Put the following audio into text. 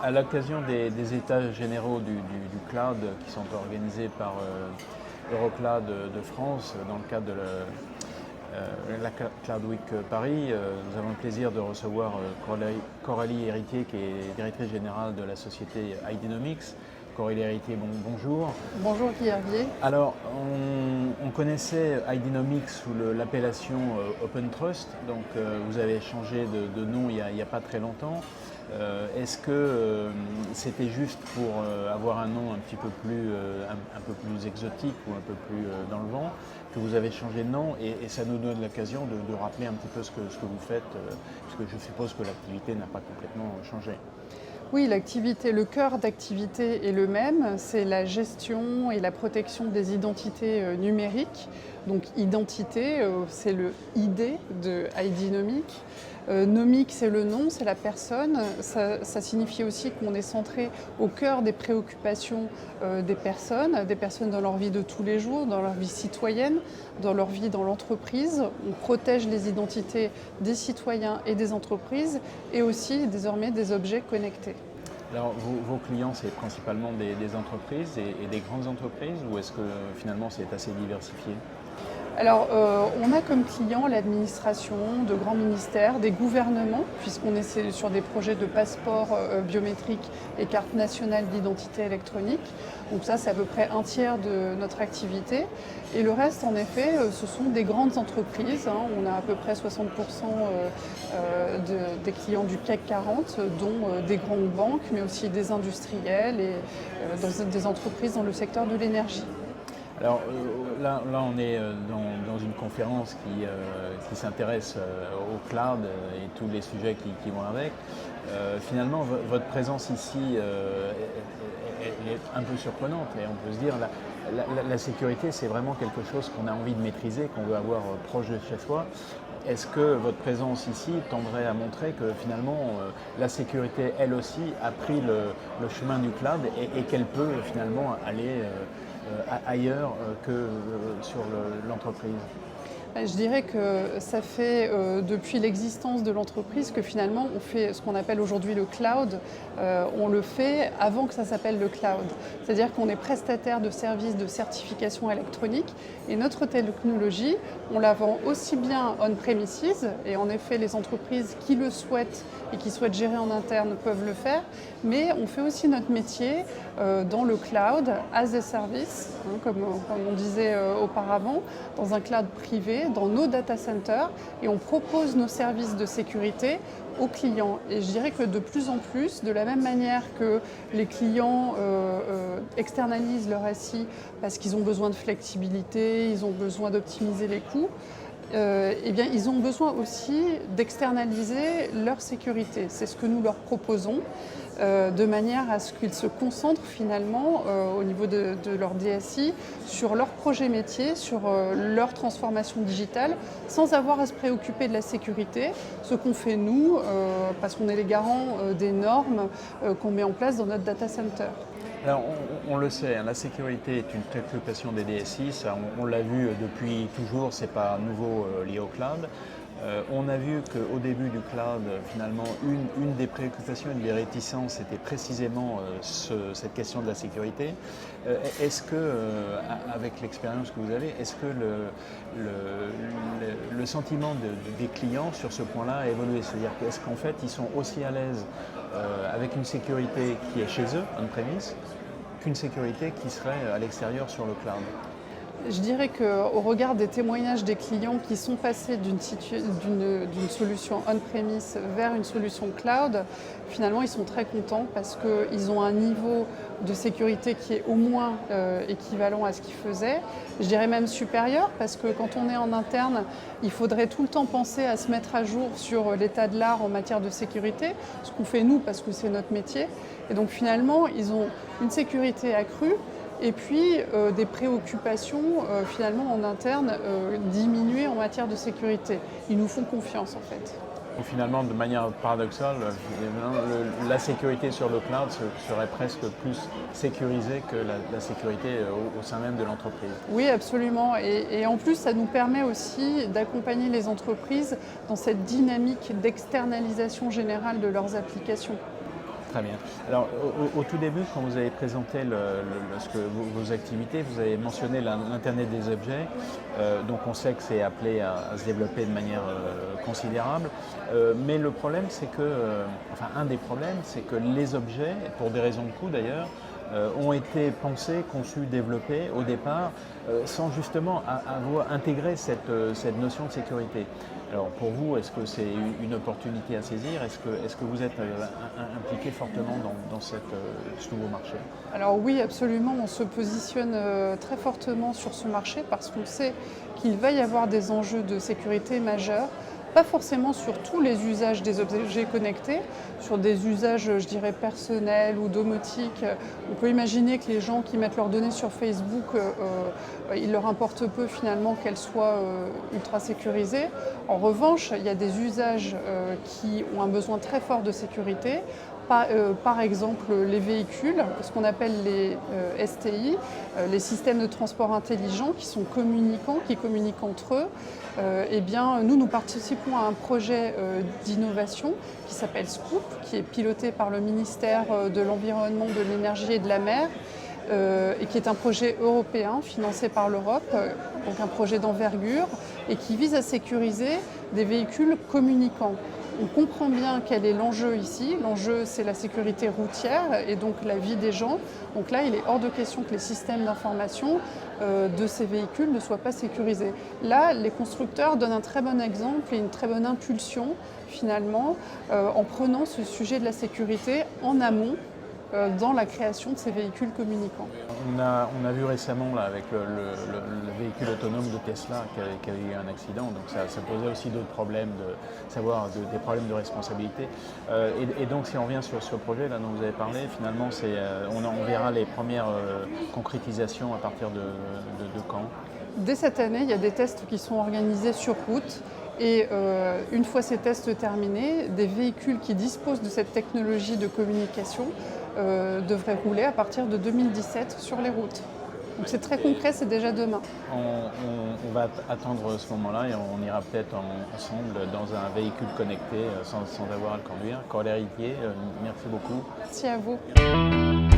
À l'occasion des états généraux du cloud qui sont organisés par Eurocloud de France dans le cadre de la Cloud Week Paris, nous avons le plaisir de recevoir Coralie Héritier qui est directrice générale de la société Ideanomics. Coralie Héritier, bonjour. Bonjour Guy Hervier. Alors, on connaissait Ideanomics sous l'appellation OpenTrust, donc vous avez changé de nom il n'y a pas très longtemps. Est-ce que c'était juste pour avoir un nom un petit peu un peu plus exotique ou un peu plus dans le vent que vous avez changé de nom et ça nous donne l'occasion de rappeler un petit peu ce que vous faites, puisque je suppose que l'activité n'a pas complètement changé. Oui, l'activité, le cœur d'activité est le même, c'est la gestion et la protection des identités numériques. Donc identité, c'est le ID de Ideanomics. Nomic, c'est le nom, c'est la personne. Ça signifie aussi qu'on est centré au cœur des préoccupations des personnes dans leur vie de tous les jours, dans leur vie citoyenne, dans leur vie dans l'entreprise. On protège les identités des citoyens et des entreprises et aussi désormais des objets connectés. Alors vos clients, c'est principalement des entreprises et des grandes entreprises ou est-ce que finalement c'est assez diversifié ? Alors, on a comme clients l'administration, de grands ministères, des gouvernements, puisqu'on est sur des projets de passeport biométrique et carte nationale d'identité électronique. Donc ça, c'est à peu près un tiers de notre activité. Et le reste, en effet, ce sont des grandes entreprises. On a à peu près 60% des clients du CAC 40, dont des grandes banques, mais aussi des industriels et des entreprises dans le secteur de l'énergie. Alors là, on est dans une conférence qui s'intéresse au cloud et tous les sujets qui vont avec. Finalement, votre présence ici est un peu surprenante et on peut se dire la sécurité, c'est vraiment quelque chose qu'on a envie de maîtriser, qu'on veut avoir proche de chez soi. Est-ce que votre présence ici tendrait à montrer que finalement la sécurité, elle aussi, a pris le chemin du cloud et qu'elle peut finalement aller ailleurs que sur l'entreprise? Je dirais que ça fait depuis l'existence de l'entreprise que finalement on fait ce qu'on appelle aujourd'hui le cloud. On le fait avant que ça s'appelle le cloud. C'est-à-dire qu'on est prestataire de services de certification électronique et notre technologie, on la vend aussi bien on-premises et en effet les entreprises qui le souhaitent et qui souhaitent gérer en interne peuvent le faire, mais on fait aussi notre métier dans le cloud as a service, comme on disait auparavant, dans un cloud privé, dans nos data centers et on propose nos services de sécurité aux clients. Et je dirais que de plus en plus, de la même manière que les clients externalisent leur SI parce qu'ils ont besoin de flexibilité, ils ont besoin d'optimiser les coûts, eh bien, ils ont besoin aussi d'externaliser leur sécurité. C'est ce que nous leur proposons, de manière à ce qu'ils se concentrent finalement au niveau de leur DSI sur leur projet métier, sur leur transformation digitale, sans avoir à se préoccuper de la sécurité, ce qu'on fait nous, parce qu'on est les garants des normes qu'on met en place dans notre data center. Alors, on le sait, la sécurité est une préoccupation des DSI, ça, on l'a vu depuis toujours, c'est pas nouveau lié au cloud. On a vu qu'au début du cloud, finalement, une des préoccupations, une des réticences, était précisément cette question de la sécurité. Est-ce que, avec l'expérience que vous avez, est-ce que le sentiment des clients sur ce point-là a évolué? C'est-à-dire qu'est-ce qu'en fait, ils sont aussi à l'aise avec une sécurité qui est chez eux, on-premise, qu'une sécurité qui serait à l'extérieur sur le cloud? Je dirais qu'au regard des témoignages des clients qui sont passés d'une solution on-premise vers une solution cloud, finalement ils sont très contents parce qu'ils ont un niveau de sécurité qui est au moins équivalent à ce qu'ils faisaient. Je dirais même supérieur parce que quand on est en interne, il faudrait tout le temps penser à se mettre à jour sur l'état de l'art en matière de sécurité, ce qu'on fait nous parce que c'est notre métier. Et donc finalement, ils ont une sécurité accrue. Et puis des préoccupations finalement en interne diminuées en matière de sécurité. Ils nous font confiance en fait. Et finalement, de manière paradoxale, la sécurité sur le cloud serait presque plus sécurisée que la sécurité au sein même de l'entreprise. Oui, absolument. Et en plus, ça nous permet aussi d'accompagner les entreprises dans cette dynamique d'externalisation générale de leurs applications. Très bien. Alors, au tout début, quand vous avez présenté vos activités, vous avez mentionné l'Internet des objets. Donc, on sait que c'est appelé à se développer de manière considérable. Mais le problème, c'est que, un des problèmes, c'est que les objets, pour des raisons de coût d'ailleurs, ont été pensés, conçus, développés au départ, sans justement avoir intégré cette notion de sécurité. Alors pour vous, est-ce que c'est une opportunité à saisir? Est-ce que vous êtes impliqué fortement dans ce nouveau marché? Alors oui, absolument, on se positionne très fortement sur ce marché parce qu'on sait qu'il va y avoir des enjeux de sécurité majeurs, pas forcément sur tous les usages des objets connectés, sur des usages, je dirais, personnels ou domotiques. On peut imaginer que les gens qui mettent leurs données sur Facebook, il leur importe peu finalement qu'elles soient ultra sécurisées. En revanche, il y a des usages qui ont un besoin très fort de sécurité. Par exemple, les véhicules, ce qu'on appelle les STI, les systèmes de transport intelligents qui sont communicants, qui communiquent entre eux. Eh bien, nous participons à un projet d'innovation qui s'appelle SCOOP, qui est piloté par le ministère de l'Environnement, de l'Énergie et de la Mer, et qui est un projet européen financé par l'Europe, donc un projet d'envergure, et qui vise à sécuriser des véhicules communicants. On comprend bien quel est l'enjeu ici. L'enjeu, c'est la sécurité routière et donc la vie des gens. Donc là, il est hors de question que les systèmes d'information de ces véhicules ne soient pas sécurisés. Là, les constructeurs donnent un très bon exemple et une très bonne impulsion, finalement, en prenant ce sujet de la sécurité en amont dans la création de ces véhicules communicants. On a vu récemment là, avec le véhicule autonome de Tesla qui a eu un accident, donc ça posait aussi d'autres problèmes, des problèmes de responsabilité. Et donc si on revient sur ce projet là dont vous avez parlé, finalement on verra les premières concrétisations à partir de quand? Dès cette année, il y a des tests qui sont organisés sur route. Et une fois ces tests terminés, des véhicules qui disposent de cette technologie de communication devraient rouler à partir de 2017 sur les routes. Donc c'est très concret, c'est déjà demain. On va attendre ce moment-là et on ira peut-être ensemble dans un véhicule connecté sans avoir à le conduire. Cordelia Itier, merci beaucoup. Merci à vous.